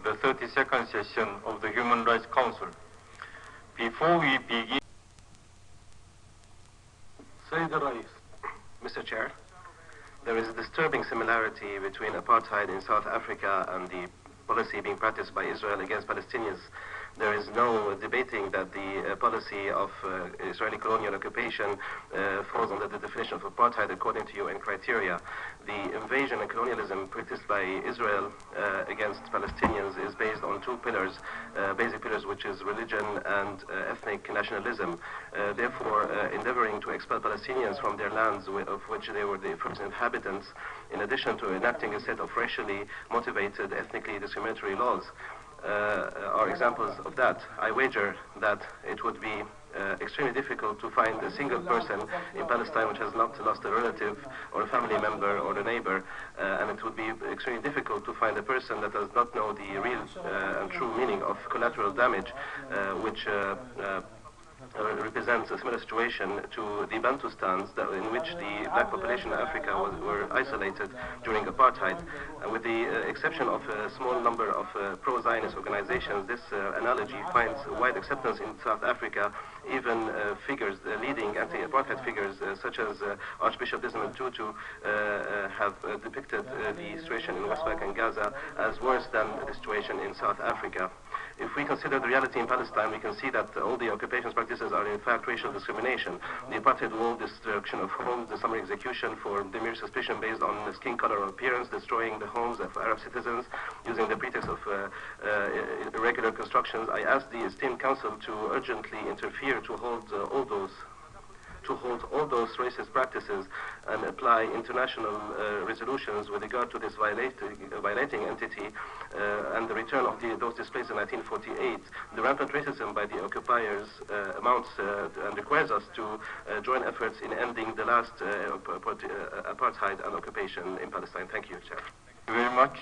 the 32nd session of the Human Rights Council. Before we begin... Mr. Chair, there is a disturbing similarity between apartheid in South Africa and the policy being practiced by Israel against Palestinians. There is no debating that the policy of Israeli colonial occupation falls under the definition of apartheid according to UN criteria. The invasion and colonialism practiced by Israel against Palestinians is based on two pillars, basic pillars, which is religion and ethnic nationalism. Therefore, endeavoring to expel Palestinians from their lands of which they were the first inhabitants, in addition to enacting a set of racially motivated, ethnically discriminatory laws, are examples of that. I wager that it would be extremely difficult to find a single person in Palestine which has not lost a relative or a family member or a neighbor, and it would be extremely difficult to find a person that does not know the real and true meaning of collateral damage, which represents a similar situation to the Bantustans in which the black population in Africa were isolated during apartheid. With the exception of a small number of pro-Zionist organizations, this analogy finds wide acceptance in South Africa. Even figures, leading anti-apartheid figures such as Archbishop Desmond Tutu have depicted the situation in West Bank and Gaza as worse than the situation in South Africa. If we consider the reality in Palestine, we can see that all the occupations practices are in fact racial discrimination. The apartheid wall, destruction of homes, the summary execution for the mere suspicion based on skin color or appearance, destroying the homes of Arab citizens using the pretext of irregular constructions. I ask the esteemed council to urgently interfere to hold all those racist practices and apply international resolutions with regard to this violating entity and the return of those displaced in 1948. The rampant racism by the occupiers amounts and requires us to join efforts in ending the last apartheid and occupation in Palestine. Thank you, Chair. Thank you very much.